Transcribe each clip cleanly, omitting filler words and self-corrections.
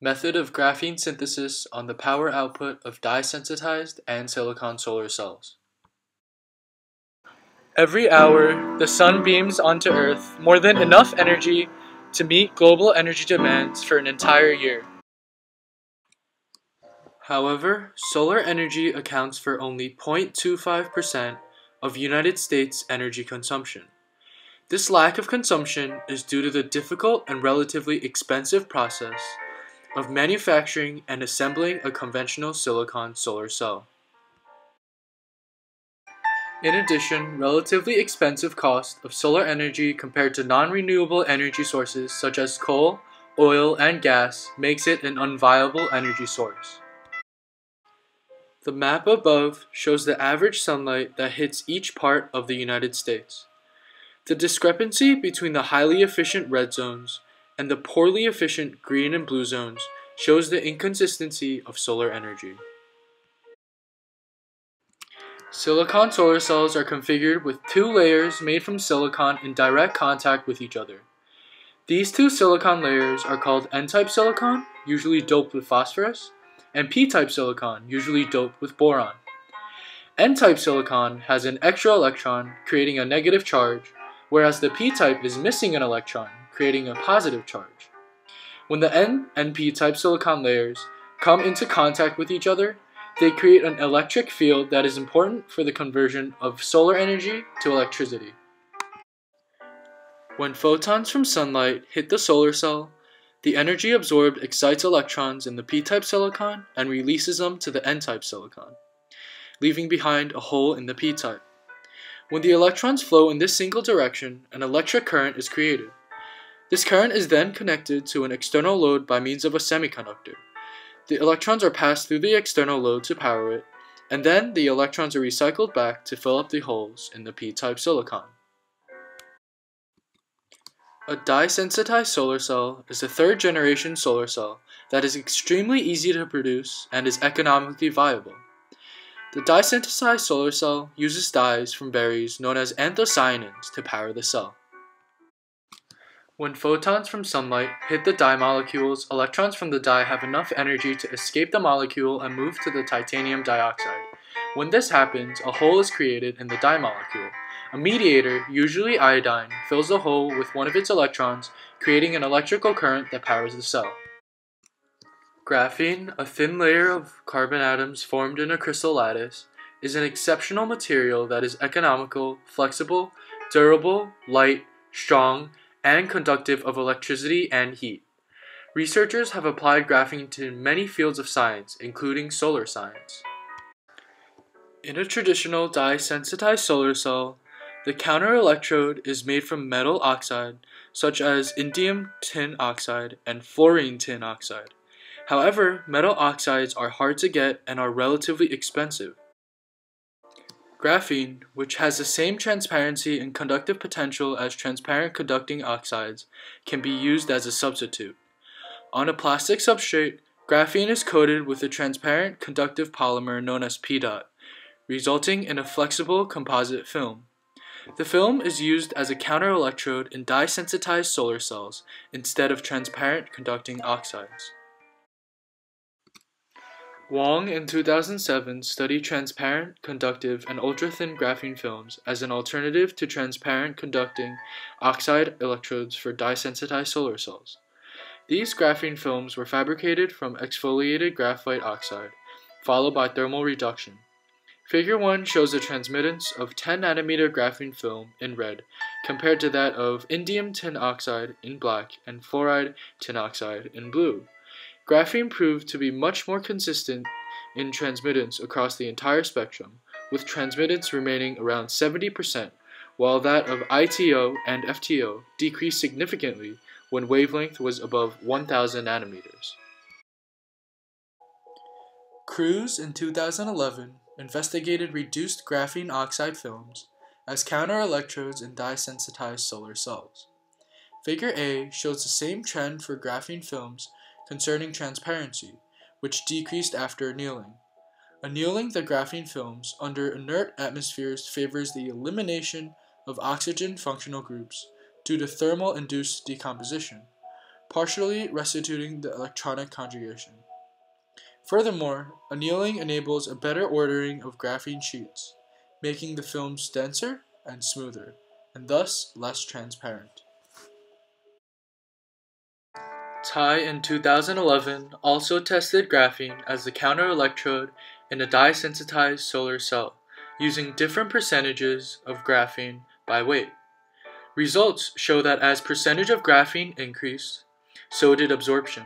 Method of graphene synthesis on the power output of dye-sensitized and silicon solar cells. Every hour, the sun beams onto Earth more than enough energy to meet global energy demands for an entire year. However, solar energy accounts for only 0.25% of United States energy consumption. This lack of consumption is due to the difficult and relatively expensive process of manufacturing and assembling a conventional silicon solar cell. In addition, relatively expensive cost of solar energy compared to non-renewable energy sources such as coal, oil, and gas makes it an unviable energy source. The map above shows the average sunlight that hits each part of the United States. The discrepancy between the highly efficient red zones and the poorly efficient green and blue zones shows the inconsistency of solar energy. Silicon solar cells are configured with two layers made from silicon in direct contact with each other. These two silicon layers are called N-type silicon, usually doped with phosphorus, and P-type silicon, usually doped with boron. N-type silicon has an extra electron, creating a negative charge, whereas the P-type is missing an electron, creating a positive charge. When the N and P-type silicon layers come into contact with each other, they create an electric field that is important for the conversion of solar energy to electricity. When photons from sunlight hit the solar cell, the energy absorbed excites electrons in the P-type silicon and releases them to the N-type silicon, leaving behind a hole in the P-type. When the electrons flow in this single direction, an electric current is created. This current is then connected to an external load by means of a semiconductor. The electrons are passed through the external load to power it, and then the electrons are recycled back to fill up the holes in the P-type silicon. A dye-sensitized solar cell is a third-generation solar cell that is extremely easy to produce and is economically viable. The dye-sensitized solar cell uses dyes from berries known as anthocyanins to power the cell. When photons from sunlight hit the dye molecules, electrons from the dye have enough energy to escape the molecule and move to the titanium dioxide. When this happens, a hole is created in the dye molecule. A mediator, usually iodine, fills the hole with one of its electrons, creating an electrical current that powers the cell. Graphene, a thin layer of carbon atoms formed in a crystal lattice, is an exceptional material that is economical, flexible, durable, light, strong, and conductive of electricity and heat. Researchers have applied graphene to many fields of science, including solar science. In a traditional dye-sensitized solar cell, the counter electrode is made from metal oxide, such as indium tin oxide and fluorine tin oxide. However, metal oxides are hard to get and are relatively expensive. Graphene, which has the same transparency and conductive potential as transparent conducting oxides, can be used as a substitute. On a plastic substrate, graphene is coated with a transparent conductive polymer known as PDOT, resulting in a flexible composite film. The film is used as a counter-electrode in dye-sensitized solar cells instead of transparent conducting oxides. Wang in 2007 studied transparent, conductive, and ultra-thin graphene films as an alternative to transparent conducting oxide electrodes for dye-sensitized solar cells. These graphene films were fabricated from exfoliated graphite oxide, followed by thermal reduction. Figure 1 shows the transmittance of 10 nanometer graphene film in red compared to that of indium tin oxide in black and fluoride tin oxide in blue. Graphene proved to be much more consistent in transmittance across the entire spectrum, with transmittance remaining around 70%, while that of ITO and FTO decreased significantly when wavelength was above 1000 nanometers. Cruz in 2011 investigated reduced graphene oxide films as counter-electrodes in dye-sensitized solar cells. Figure A shows the same trend for graphene films concerning transparency, which decreased after annealing. Annealing the graphene films under inert atmospheres favors the elimination of oxygen functional groups due to thermal-induced decomposition. partially restituting the electronic conjugation. Furthermore, annealing enables a better ordering of graphene sheets, making the films denser and smoother, and thus less transparent. Tai in 2011 also tested graphene as the counter-electrode in a dye-sensitized solar cell, using different percentages of graphene by weight. Results show that as percentage of graphene increased, so did absorption.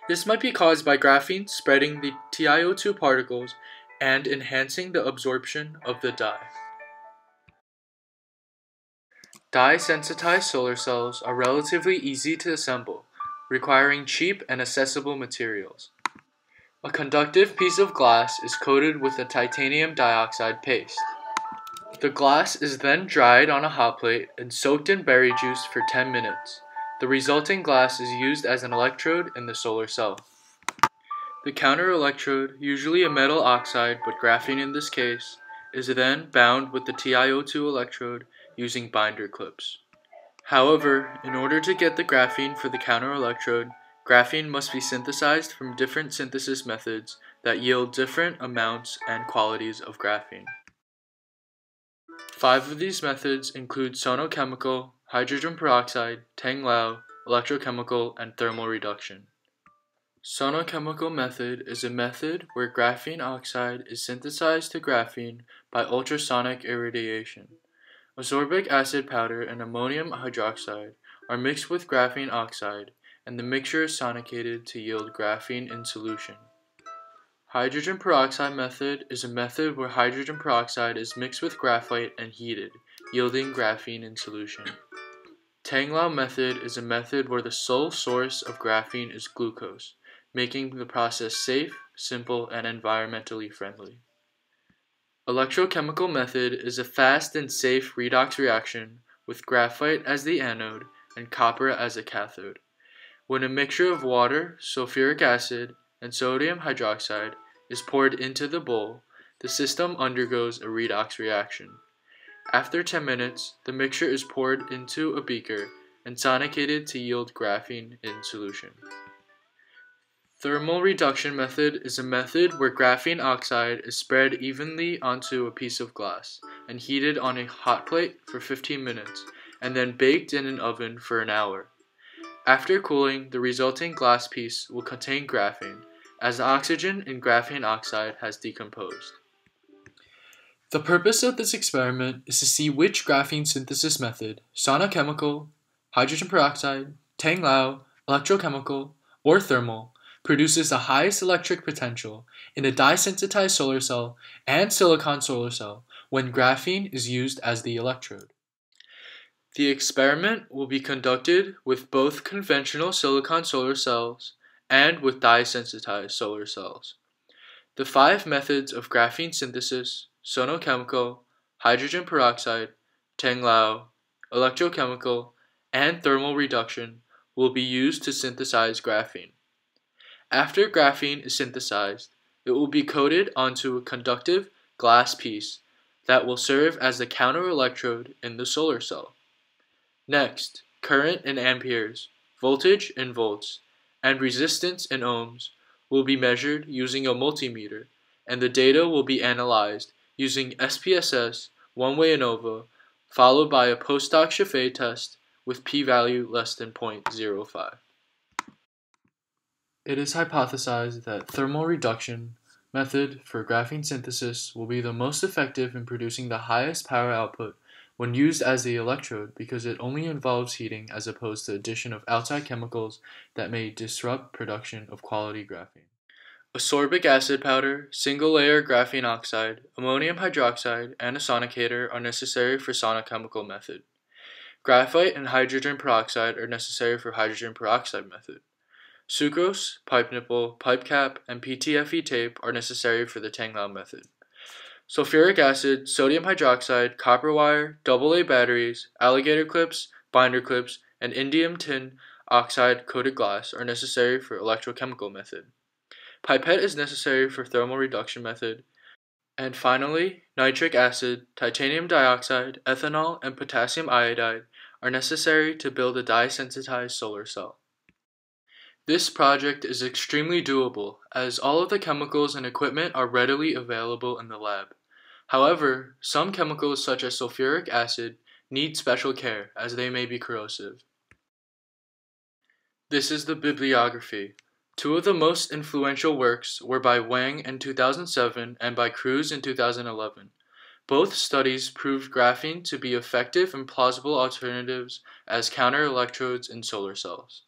This might be caused by graphene spreading the TiO2 particles and enhancing the absorption of the dye. Dye-sensitized solar cells are relatively easy to assemble, requiring cheap and accessible materials. A conductive piece of glass is coated with a titanium dioxide paste. The glass is then dried on a hot plate and soaked in berry juice for 10 minutes. The resulting glass is used as an electrode in the solar cell. The counter-electrode, usually a metal oxide but graphene in this case, is then bound with the TiO2 electrode using binder clips. However, in order to get the graphene for the counter-electrode, graphene must be synthesized from different synthesis methods that yield different amounts and qualities of graphene. 5 of these methods include sonochemical, hydrogen peroxide, Tang-Lao, electrochemical, and thermal reduction. Sonochemical method is a method where graphene oxide is synthesized to graphene by ultrasonic irradiation. Ascorbic acid powder and ammonium hydroxide are mixed with graphene oxide, and the mixture is sonicated to yield graphene in solution. Hydrogen peroxide method is a method where hydrogen peroxide is mixed with graphite and heated, yielding graphene in solution. Tang-Lao method is a method where the sole source of graphene is glucose, making the process safe, simple, and environmentally friendly. Electrochemical method is a fast and safe redox reaction with graphite as the anode and copper as a cathode. When a mixture of water, sulfuric acid, and sodium hydroxide is poured into the bowl, the system undergoes a redox reaction. After 10 minutes, the mixture is poured into a beaker and sonicated to yield graphene in solution. Thermal reduction method is a method where graphene oxide is spread evenly onto a piece of glass and heated on a hot plate for 15 minutes and then baked in an oven for an hour. After cooling, the resulting glass piece will contain graphene, as the oxygen in graphene oxide has decomposed. The purpose of this experiment is to see which graphene synthesis method, sonochemical, hydrogen peroxide, Tang-Lao, electrochemical, or thermal, produces the highest electric potential in a dye-sensitized solar cell and silicon solar cell when graphene is used as the electrode. The experiment will be conducted with both conventional silicon solar cells and with dye-sensitized solar cells. The 5 methods of graphene synthesis, sonochemical, hydrogen peroxide, Tang-Lao, electrochemical, and thermal reduction will be used to synthesize graphene. After graphene is synthesized, it will be coated onto a conductive glass piece that will serve as the counter-electrode in the solar cell. Next, current in amperes, voltage in volts, and resistance in ohms will be measured using a multimeter, and the data will be analyzed using SPSS one-way ANOVA, followed by a post-hoc Scheffé test with p-value less than 0.05. It is hypothesized that thermal reduction method for graphene synthesis will be the most effective in producing the highest power output when used as the electrode because it only involves heating as opposed to addition of outside chemicals that may disrupt production of quality graphene. Ascorbic acid powder, single-layer graphene oxide, ammonium hydroxide, and a sonicator are necessary for sonochemical method. Graphite and hydrogen peroxide are necessary for hydrogen peroxide method. Sucrose, pipe nipple, pipe cap, and PTFE tape are necessary for the Tang-Lao method. Sulfuric acid, sodium hydroxide, copper wire, AA batteries, alligator clips, binder clips, and indium tin oxide coated glass are necessary for electrochemical method. Pipette is necessary for thermal reduction method. And finally, nitric acid, titanium dioxide, ethanol, and potassium iodide are necessary to build a dye-sensitized solar cell. This project is extremely doable, as all of the chemicals and equipment are readily available in the lab. However, some chemicals such as sulfuric acid need special care, as they may be corrosive. This is the bibliography. Two of the most influential works were by Wang in 2007 and by Cruz in 2011. Both studies proved graphene to be effective and plausible alternatives as counter-electrodes in solar cells.